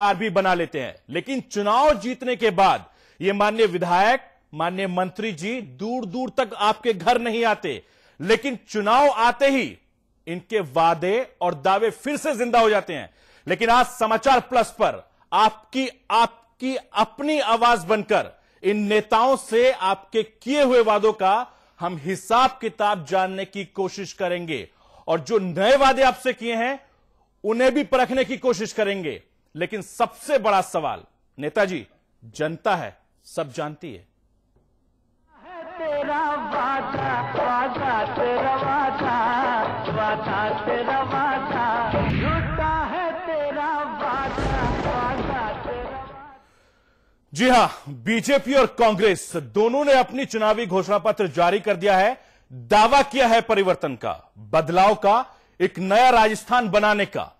भी बना लेते हैं, लेकिन चुनाव जीतने के बाद ये माननीय विधायक, माननीय मंत्री जी दूर दूर तक आपके घर नहीं आते, लेकिन चुनाव आते ही इनके वादे और दावे फिर से जिंदा हो जाते हैं। लेकिन आज समाचार प्लस पर आपकी अपनी आवाज बनकर इन नेताओं से आपके किए हुए वादों का हम हिसाब किताब जानने की कोशिश करेंगे, और जो नए वादे आपसे किए हैं उन्हें भी परखने की कोशिश करेंगे। लेकिन सबसे बड़ा सवाल, नेताजी, जनता है, सब जानती है। तेरा वादा वादा तेरा वादा वादा तेरा वादा झूठा है तेरा वादा वादा तेरा वादा। जी हां, बीजेपी और कांग्रेस दोनों ने अपनी चुनावी घोषणा पत्र जारी कर दिया है। दावा किया है परिवर्तन का, बदलाव का, एक नया राजस्थान बनाने का।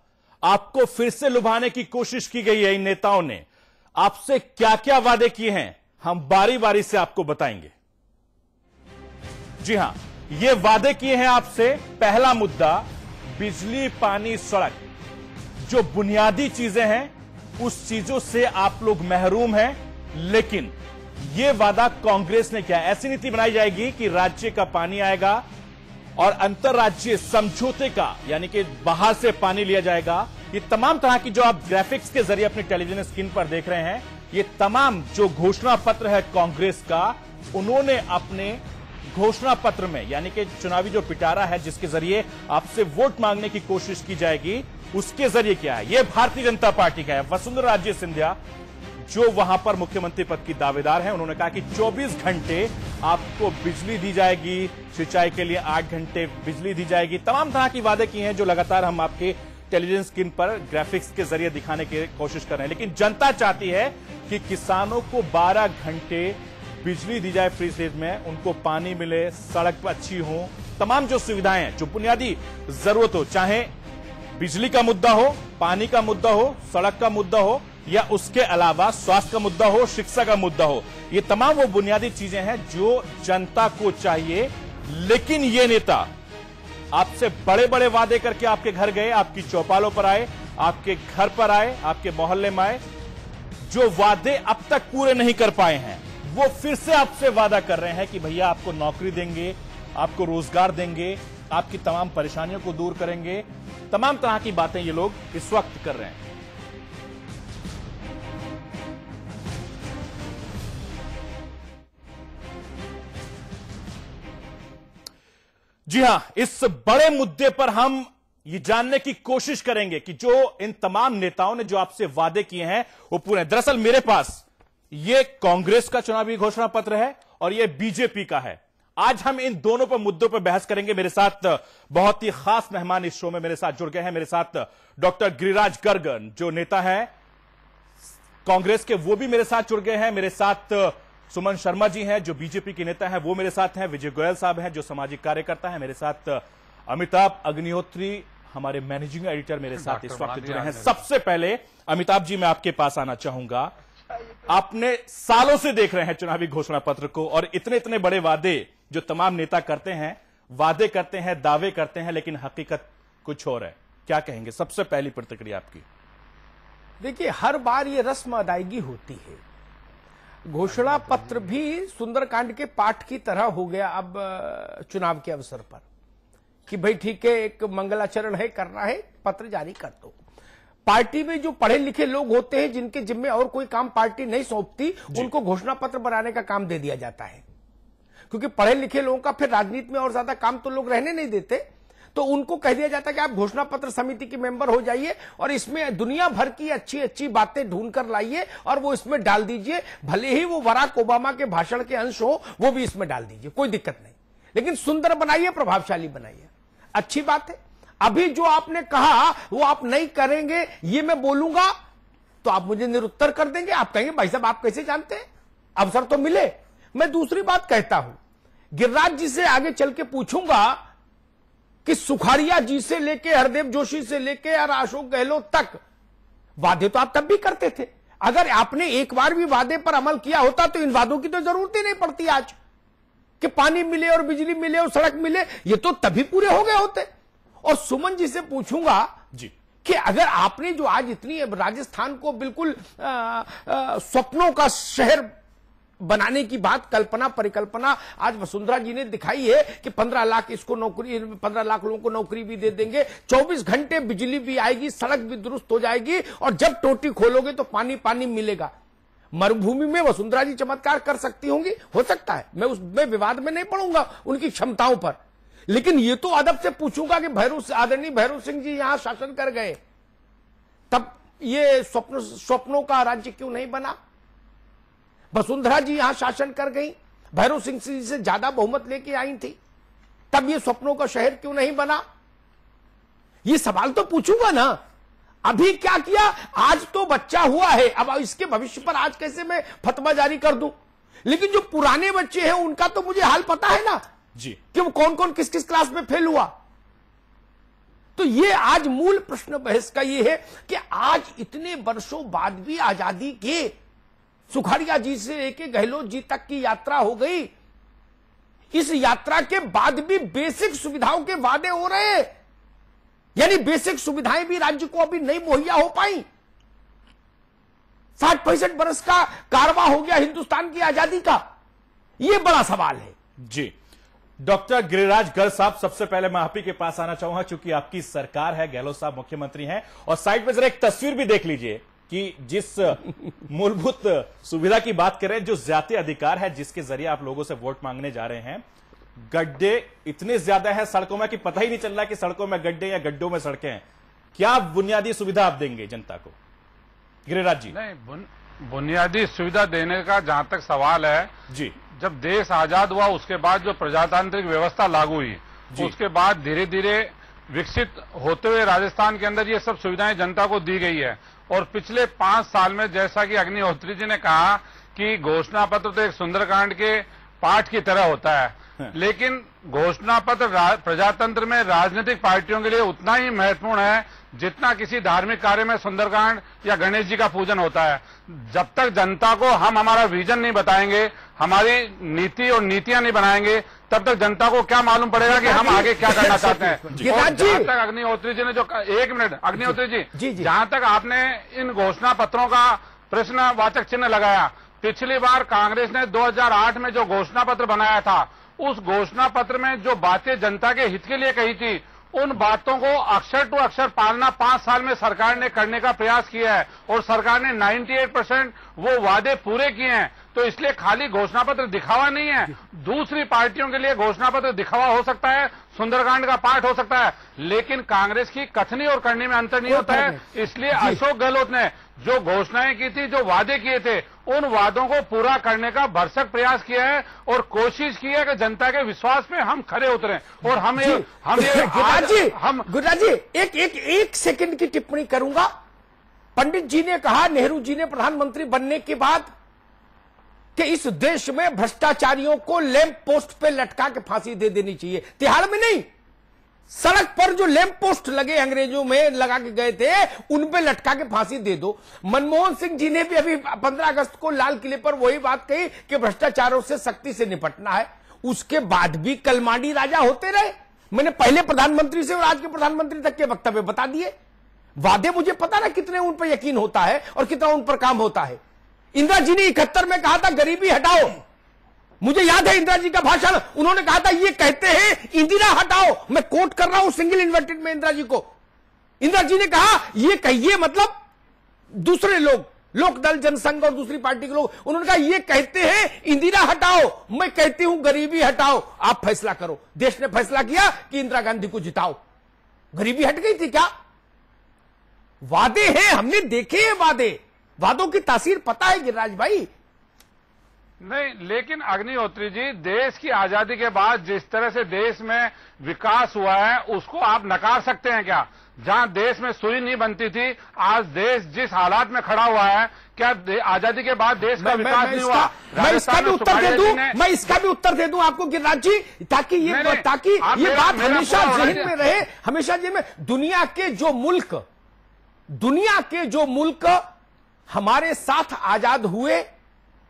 आपको फिर से लुभाने की कोशिश की गई है इन नेताओं ने। आपसे क्या क्या वादे किए हैं हम बारी बारी से आपको बताएंगे। जी हां, ये वादे किए हैं आपसे। पहला मुद्दा, बिजली, पानी, सड़क, जो बुनियादी चीजें हैं उस चीजों से आप लोग महरूम हैं। लेकिन यह वादा कांग्रेस ने किया। ऐसी नीति बनाई जाएगी कि राज्य का पानी आएगा और अंतरराज्यीय समझौते का, यानी कि बाहर से पानी लिया जाएगा। ये तमाम तरह की जो आप ग्राफिक्स के जरिए अपनी टेलीविजन स्क्रीन पर देख रहे हैं, ये तमाम जो घोषणा पत्र है कांग्रेस का, उन्होंने अपने घोषणा पत्र में, यानी कि चुनावी जो पिटारा है जिसके जरिए आपसे वोट मांगने की कोशिश की जाएगी, उसके जरिए क्या है। यह भारतीय जनता पार्टी का है। वसुंधरा राजे सिंधिया जो वहां पर मुख्यमंत्री पद की दावेदार हैं, उन्होंने कहा कि 24 घंटे आपको बिजली दी जाएगी, सिंचाई के लिए 8 घंटे बिजली दी जाएगी। तमाम तरह की वादे किए हैं जो लगातार हम आपके टेलीविजन स्क्रीन पर ग्राफिक्स के जरिए दिखाने की कोशिश कर रहे हैं। लेकिन जनता चाहती है कि किसानों को 12 घंटे बिजली दी जाए फ्री स्टेज में, उनको पानी मिले, सड़क अच्छी हो, तमाम जो सुविधाएं हैं, जो बुनियादी जरूरत हो, चाहे बिजली का मुद्दा हो, पानी का मुद्दा हो, सड़क का मुद्दा हो, या उसके अलावा स्वास्थ्य का मुद्दा हो, शिक्षा का मुद्दा हो, ये तमाम वो बुनियादी चीजें हैं जो जनता को चाहिए। लेकिन ये नेता आपसे बड़े बड़े वादे करके आपके घर गए, आपकी चौपालों पर आए, आपके घर पर आए, आपके मोहल्ले में आए, जो वादे अब तक पूरे नहीं कर पाए हैं, वो फिर से आपसे वादा कर रहे हैं कि भैया आपको नौकरी देंगे, आपको रोजगार देंगे, आपकी तमाम परेशानियों को दूर करेंगे। तमाम तरह की बातें ये लोग इस वक्त कर रहे हैं। जी हां, इस बड़े मुद्दे पर हम ये जानने की कोशिश करेंगे कि जो इन तमाम नेताओं ने जो आपसे वादे किए हैं वो पूरे। दरअसल मेरे पास ये कांग्रेस का चुनावी घोषणा पत्र है और ये बीजेपी का है। आज हम इन दोनों पर मुद्दों पर बहस करेंगे। मेरे साथ बहुत ही खास मेहमान इस शो में मेरे साथ जुड़ गए हैं। मेरे साथ डॉक्टर गिरिराज गर्ग जो नेता हैं कांग्रेस के, वो भी मेरे साथ जुड़ गए हैं। मेरे साथ सुमन शर्मा जी हैं जो बीजेपी के नेता हैं, वो मेरे साथ हैं। विजय गोयल साहब हैं जो सामाजिक कार्यकर्ता हैं। मेरे साथ अमिताभ अग्निहोत्री हमारे मैनेजिंग एडिटर मेरे साथ इस वक्त जुड़े हैं। सबसे पहले अमिताभ जी, मैं आपके पास आना चाहूंगा। आपने सालों से देख रहे हैं चुनावी घोषणा पत्र को, और इतने इतने बड़े वादे जो तमाम नेता करते हैं, वादे करते हैं, दावे करते हैं, लेकिन हकीकत कुछ और है। क्या कहेंगे? सबसे पहली प्रतिक्रिया आपकी। देखिए, हर बार ये रस्म अदायगी होती है। घोषणा पत्र भी सुंदरकांड के पाठ की तरह हो गया अब चुनाव के अवसर पर, कि भाई ठीक है, एक मंगलाचरण है, करना है, पत्र जारी कर दो। पार्टी में जो पढ़े लिखे लोग होते हैं, जिनके जिम्मे और कोई काम पार्टी नहीं सौंपती, उनको घोषणा पत्र बनाने का काम दे दिया जाता है। क्योंकि पढ़े लिखे लोगों का फिर राजनीति में और ज्यादा काम तो लोग रहने नहीं देते, तो उनको कह दिया जाता है कि आप घोषणा पत्र समिति के मेंबर हो जाइए और इसमें दुनिया भर की अच्छी अच्छी बातें ढूंढ कर लाइए और वो इसमें डाल दीजिए। भले ही वो बराक ओबामा के भाषण के अंश हो, वो भी इसमें डाल दीजिए, कोई दिक्कत नहीं, लेकिन सुंदर बनाइए, प्रभावशाली बनाइए। अच्छी बात है। अभी जो आपने कहा वो आप नहीं करेंगे, ये मैं बोलूंगा तो आप मुझे निरुत्तर कर देंगे। आप कहेंगे भाई साहब आप कैसे जानते हैं, अवसर तो मिले। मैं दूसरी बात कहता हूं, गिरिराज जी से आगे चल के पूछूंगा कि सुखाड़िया जी से लेके हरदेव जोशी से लेके और अशोक गहलोत तक वादे तो आप तब भी करते थे। अगर आपने एक बार भी वादे पर अमल किया होता तो इन वादों की तो जरूरत ही नहीं पड़ती आज, कि पानी मिले और बिजली मिले और सड़क मिले, ये तो तभी पूरे हो गए होते। और सुमन जी से पूछूंगा जी कि अगर आपने जो आज इतनी राजस्थान को बिल्कुल स्वप्नों का शहर बनाने की बात, कल्पना परिकल्पना आज वसुंधरा जी ने दिखाई है कि 15 लाख इसको नौकरी, 15 लाख लोगों को नौकरी भी दे देंगे, 24 घंटे बिजली भी आएगी, सड़क भी दुरुस्त हो जाएगी, और जब टोटी खोलोगे तो पानी पानी मिलेगा। मरुभूमि में वसुंधरा जी चमत्कार कर सकती होंगी, हो सकता है, मैं उसमें विवाद में नहीं पड़ूंगा उनकी क्षमताओं पर, लेकिन ये तो अदब से पूछूंगा कि आदरणीय भैरव सिंह जी यहां शासन कर गए, तब ये स्वप्नों का राज्य क्यों नहीं बना? वसुंधरा जी यहां शासन कर गई, भैरव सिंह जी से ज्यादा बहुमत लेके आई थी, तब ये स्वप्नों का शहर क्यों नहीं बना? ये सवाल तो पूछूंगा ना। अभी क्या किया? आज तो बच्चा हुआ है, अब इसके भविष्य पर आज कैसे मैं फतवा जारी कर दूं? लेकिन जो पुराने बच्चे हैं उनका तो मुझे हाल पता है ना जी, कि वो कौन कौन किस किस क्लास में फेल हुआ। तो ये आज मूल प्रश्न बहस का ये है कि आज इतने वर्षों बाद भी आजादी के सुखाड़िया जी से लेके गहलोत जी तक की यात्रा हो गई, इस यात्रा के बाद भी बेसिक सुविधाओं के वादे हो रहे हैं, यानी बेसिक सुविधाएं भी राज्य को अभी नहीं मुहैया हो पाई। 60-65 वर्ष का कारवां हो गया हिंदुस्तान की आजादी का, यह बड़ा सवाल है। जी, डॉक्टर गिरिराज गर्ग साहब, सबसे पहले मैं आप ही के पास आना चाहूंगा क्योंकि आपकी सरकार है, गहलोत साहब मुख्यमंत्री हैं, और साइड में जरा एक तस्वीर भी देख लीजिए कि जिस मूलभूत सुविधा की बात करें, जो ज्यादा अधिकार है जिसके जरिए आप लोगों से वोट मांगने जा रहे हैं, गड्ढे इतने ज्यादा है सड़कों में कि पता ही नहीं चल रहा कि सड़कों में गड्ढे या गड्ढों में सड़कें हैं। क्या बुनियादी सुविधा आप देंगे जनता को, गिरिराज जी? नहीं, बुनियादी सुविधा देने का जहां तक सवाल है जी, जब देश आजाद हुआ उसके बाद जो प्रजातांत्रिक व्यवस्था लागू हुई, उसके बाद धीरे धीरे विकसित होते हुए राजस्थान के अंदर ये सब सुविधाएं जनता को दी गई है। और पिछले 5 साल में, जैसा कि अग्निहोत्री जी ने कहा कि घोषणा पत्र तो एक सुंदरकांड के पाठ की तरह होता है, लेकिन घोषणा पत्र प्रजातंत्र में राजनीतिक पार्टियों के लिए उतना ही महत्वपूर्ण है जितना किसी धार्मिक कार्य में सुंदरकांड या गणेश जी का पूजन होता है। जब तक जनता को हम हमारा विजन नहीं बताएंगे, हमारी नीति और नीतियां नहीं बनाएंगे, तब तक जनता को क्या मालूम पड़ेगा कि हम आगे क्या करना चाहते हैं। और जहां तक अग्निहोत्री जी ने जो, एक मिनट अग्निहोत्री जी, जहां तक आपने इन घोषणा पत्रों का प्रश्नवाचक चिन्ह लगाया, पिछली बार कांग्रेस ने 2008 में जो घोषणा पत्र बनाया था, उस घोषणा पत्र में जो बातें जनता के हित के लिए कही थी, उन बातों को अक्षर टू अक्षर पालना 5 साल में सरकार ने करने का प्रयास किया है, और सरकार ने 98% वो वादे पूरे किए हैं। तो इसलिए खाली घोषणा पत्र दिखावा नहीं है, दूसरी पार्टियों के लिए घोषणा पत्र दिखावा हो सकता है, सुंदरकांड का पाठ हो सकता है, लेकिन कांग्रेस की कथनी और करनी में अंतर नहीं होता है। इसलिए अशोक गहलोत ने जो घोषणाएं की थी, जो वादे किए थे, उन वादों को पूरा करने का भरसक प्रयास किया है और कोशिश की है कि जनता के विश्वास पे हम खरे उतरें। और गुरुराज जी एक सेकंड की टिप्पणी करूंगा। पंडित जी ने कहा, नेहरू जी ने प्रधानमंत्री बनने के बाद, कि इस देश में भ्रष्टाचारियों को लैंप पोस्ट पे लटका के फांसी दे देनी चाहिए। तिहाड़ में नहीं, सड़क पर जो लैंप पोस्ट लगे अंग्रेजों में लगा के गए थे, उन पे लटका के फांसी दे दो। मनमोहन सिंह जी ने भी अभी 15 अगस्त को लाल किले पर वही बात कही कि भ्रष्टाचारों से सख्ती से निपटना है। उसके बाद भी कलमाडी राजा होते रहे। मैंने पहले प्रधानमंत्री से और आज के प्रधानमंत्री तक के वक्तव्य बता दिए। वादे मुझे पता ना कितने उन पर यकीन होता है और कितना उन पर काम होता है। इंदिरा जी ने 71 में कहा था गरीबी हटाओ, मुझे याद है इंदिरा जी का भाषण, उन्होंने कहा था ये कहते हैं इंदिरा हटाओ, मैं कोट कर रहा हूं सिंगल इन्वर्टेड में इंदिरा जी को। इंदिरा जी ने कहा ये कहिए, मतलब दूसरे लोग, लोकदल जनसंघ और दूसरी पार्टी के लोग, उन्होंने कहा ये कहते हैं इंदिरा हटाओ, मैं कहती हूं गरीबी हटाओ, आप फैसला करो। देश ने फैसला किया कि इंदिरा गांधी को जिताओ। गरीबी हट गई थी क्या? वादे हैं, हमने देखे हैं वादे, वादों की तासीर पता है गिरिराज भाई। नहीं, लेकिन अग्निहोत्री जी, देश की आजादी के बाद जिस तरह से देश में विकास हुआ है, उसको आप नकार सकते हैं क्या? जहां देश में सुई नहीं बनती थी, आज देश जिस हालात में खड़ा हुआ है, क्या आजादी के बाद देश का विकास नहीं हुआ? मैं इसका भी उत्तर दे दूं, आपको गिरिराज जी, ताकि ये बात हमेशा ज़हन में रहे, हमेशा ज़हन में। दुनिया के जो मुल्क हमारे साथ आजाद हुए,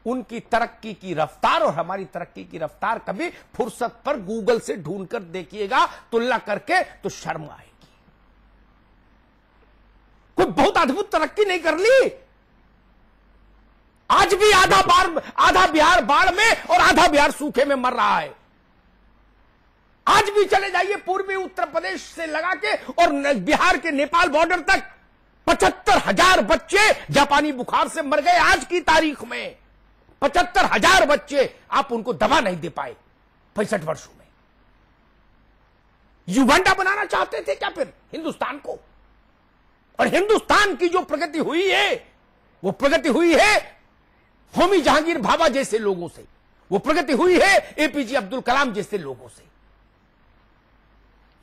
उनकी तरक्की की रफ्तार और हमारी तरक्की की रफ्तार कभी फुर्सत पर गूगल से ढूंढकर देखिएगा, तुलना करके तो शर्म आएगी। बहुत अद्भुत तरक्की नहीं कर ली? आज भी आधा बिहार बाढ़ में और आधा बिहार सूखे में मर रहा है। आज भी चले जाइए पूर्वी उत्तर प्रदेश से लगा के और बिहार के नेपाल बॉर्डर तक 75,000 बच्चे जापानी बुखार से मर गए। आज की तारीख में 75,000 बच्चे, आप उनको दवा नहीं दे पाए 65 वर्षों में। युगांडा बनाना चाहते थे क्या फिर हिंदुस्तान को? और हिंदुस्तान की जो प्रगति हुई है, वो प्रगति हुई है होमी जहांगीर भाभा जैसे लोगों से, वो प्रगति हुई है एपीजे अब्दुल कलाम जैसे लोगों से।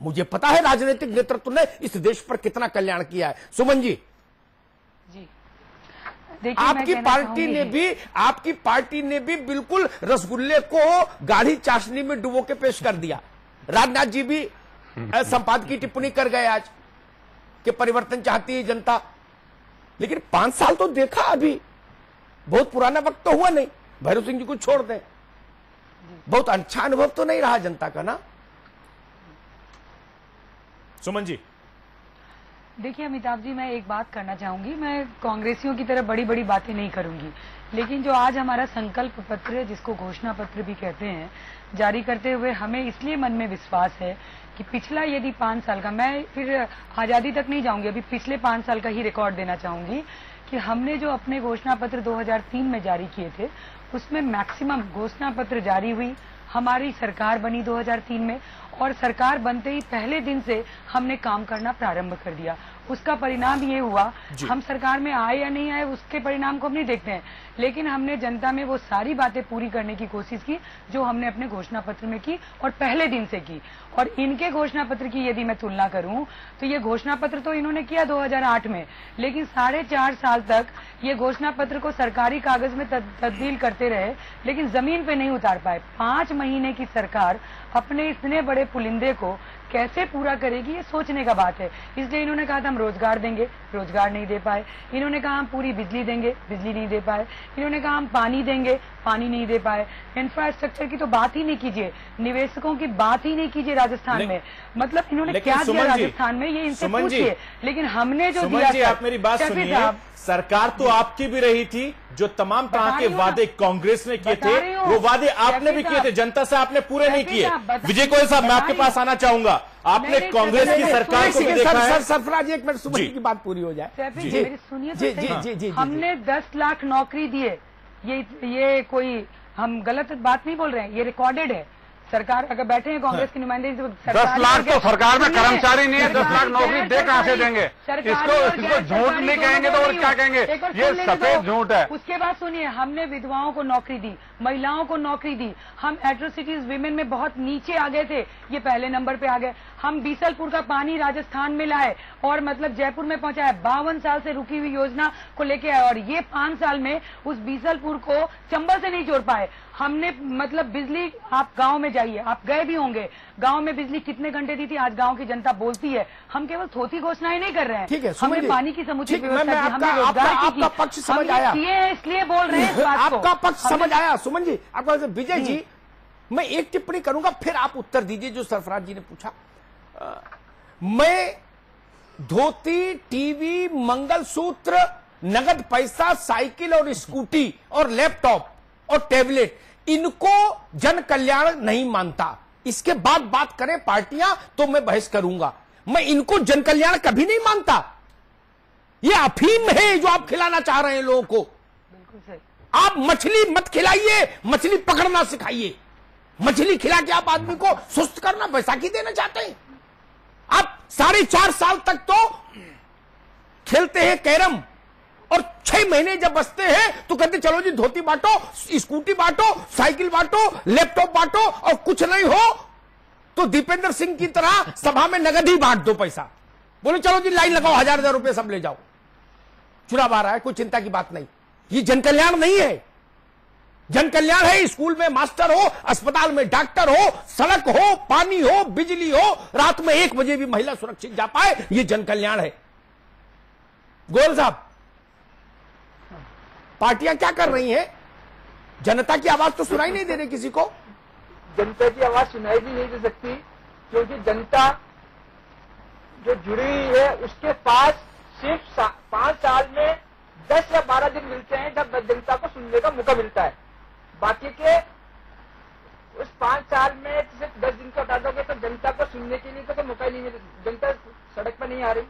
मुझे पता है राजनीतिक नेतृत्व ने इस देश पर कितना कल्याण किया है। सुमन जी, आपकी पार्टी ने भी बिल्कुल रसगुल्ले को गाढ़ी चाशनी में डुबो के पेश कर दिया। राजनाथ जी भी संपादकीय टिप्पणी कर गए आज कि परिवर्तन चाहती है जनता, लेकिन 5 साल तो देखा, अभी बहुत पुराना वक्त तो हुआ नहीं। भैरव सिंह जी को छोड़ दें, बहुत अच्छा अनुभव तो नहीं रहा जनता का ना। सुमन जी, देखिए अमिताभ जी, मैं एक बात करना चाहूंगी। मैं कांग्रेसियों की तरह बड़ी बड़ी बातें नहीं करूंगी, लेकिन जो आज हमारा संकल्प पत्र है, जिसको घोषणा पत्र भी कहते हैं, जारी करते हुए हमें इसलिए मन में विश्वास है कि पिछला यदि 5 साल का, मैं फिर आजादी तक नहीं जाऊंगी, अभी पिछले 5 साल का ही रिकॉर्ड देना चाहूंगी कि हमने जो अपने घोषणा पत्र 2003 में जारी किए थे, उसमें मैक्सिमम घोषणा पत्र जारी हुई। हमारी सरकार बनी 2003 में, और सरकार बनते ही पहले दिन से हमने काम करना प्रारंभ कर दिया। उसका परिणाम ये हुआ, हम सरकार में आए या नहीं आए उसके परिणाम को हम नहीं देखते हैं, लेकिन हमने जनता में वो सारी बातें पूरी करने की कोशिश की जो हमने अपने घोषणा पत्र में की और पहले दिन से की। और इनके घोषणा पत्र की यदि मैं तुलना करूं तो ये घोषणा पत्र तो इन्होंने किया 2008 में, लेकिन 4.5 साल तक ये घोषणा पत्र को सरकारी कागज में तब्दील करते रहे, लेकिन जमीन पे नहीं उतार पाए। 5 महीने की सरकार अपने इतने बड़े पुलिंदे को कैसे पूरा करेगी, ये सोचने का बात है। इसलिए इन्होंने कहा था हम रोजगार देंगे, रोजगार नहीं दे पाए। इन्होंने कहा हम पूरी बिजली देंगे, बिजली नहीं दे पाए। इन्होंने कहा हम पानी देंगे, पानी नहीं दे पाए। इंफ्रास्ट्रक्चर की तो बात ही नहीं कीजिए, निवेशकों की बात ही नहीं कीजिए राजस्थान में। मतलब इन्होंने क्या दिया राजस्थान में, ये इनसे पूछिए। लेकिन हमने जो दिया, आप मेरी बात सुनिए, सरकार तो आपकी भी रही थी, जो तमाम तरह के वादे कांग्रेस ने किए थे, वो वादे आपने भी किए थे, जनता से आपने पूरे नहीं किए। विजय गोयल साहब, मैं आपके पास आना चाहूंगा। आपने कांग्रेस की सरकार को भी देखा है। सरफराज, एक मिनट, सुमन की बात पूरी हो जाए। सुनिए, हमने 10 लाख नौकरी दिए। ये कोई हम गलत बात नहीं बोल रहे हैं, ये रिकॉर्डेड है। सरकार अगर बैठे हैं कांग्रेस के नुमाइंदे, 10 लाख तो सरकार में कर्मचारी नहीं है, 10 लाख नौकरी दे कहां से देंगे? इसको झूठ नहीं कहेंगे तो और क्या कहेंगे? ये सफेद झूठ है। उसके बाद सुनिए, हमने विधवाओं को नौकरी दी, महिलाओं को नौकरी दी। हम एट्रोसिटीज विमेन में बहुत नीचे आ गए थे, ये पहले नंबर पे आ गए। हम बीसलपुर का पानी राजस्थान में लाए और मतलब जयपुर में पहुंचाया। 52 साल से रुकी हुई योजना को लेके आए, और ये 5 साल में उस बीसलपुर को चंबल से नहीं जोड़ पाए। हमने मतलब बिजली, आप गांव में जाइए, आप गए भी होंगे, गांव में बिजली कितने घंटे दी थी, आज गांव की जनता बोलती है। हम केवल थोथी घोषणाएं नहीं कर रहे हैं, ठीक है, हमने पानी की समुचित व्यवस्था की, हमने आपका पक्ष समझ आया, इसलिए बोल रहे हैं। आपका पक्ष समझ आया सुमन जी। आपका विजय जी, मैं एक टिप्पणी करूंगा, फिर आप उत्तर दीजिए जो सरफराज जी ने पूछा। मैं धोती, टीवी, मंगलसूत्र, नगद पैसा, साइकिल और स्कूटी और लैपटॉप और टैबलेट, इनको जन कल्याण नहीं मानता। इसके बाद बात करें पार्टियां तो मैं बहस करूंगा। मैं इनको जन कल्याण कभी नहीं मानता। ये अफीम है जो आप खिलाना चाह रहे हैं लोगों को। बिल्कुल सही। आप मछली मत खिलाइए, मछली पकड़ना सिखाइए। मछली खिला के आप आदमी को सुस्त करना, बैसाखी देना चाहते हैं। आप 4.5 साल तक तो खेलते हैं कैरम, और 6 महीने जब बचते हैं तो कहते चलो जी धोती बांटो, स्कूटी बांटो, साइकिल बांटो, लैपटॉप बांटो, और कुछ नहीं हो तो दीपेंद्र सिंह की तरह सभा में नगद ही बांट दो पैसा। बोलो चलो जी लाइन लगाओ, 1000 रुपए सब ले जाओ, चुनाव आ रहा है, कोई चिंता की बात नहीं। ये जन कल्याण नहीं है। जन कल्याण है स्कूल में मास्टर हो, अस्पताल में डॉक्टर हो, सड़क हो, पानी हो, बिजली हो, रात में 1 बजे भी महिला सुरक्षित जा पाए, ये जन कल्याण है। गोयल साहब, पार्टियां क्या कर रही हैं? जनता की आवाज तो सुनाई नहीं दे रही किसी को। जनता की आवाज सुनाई भी नहीं दे सकती, क्योंकि जनता जो जुड़ी हुई है उसके पास सिर्फ 5 साल में 10 या 12 दिन मिलते हैं जब जनता को सुनने का मौका मिलता है। बाकी के उस 5 साल में सिर्फ 10 दिन को हटा दोगे तो जनता को सुनने के लिए तो कोई मौका ही नहीं मिलेगा। जनता सड़क पर नहीं आ रही।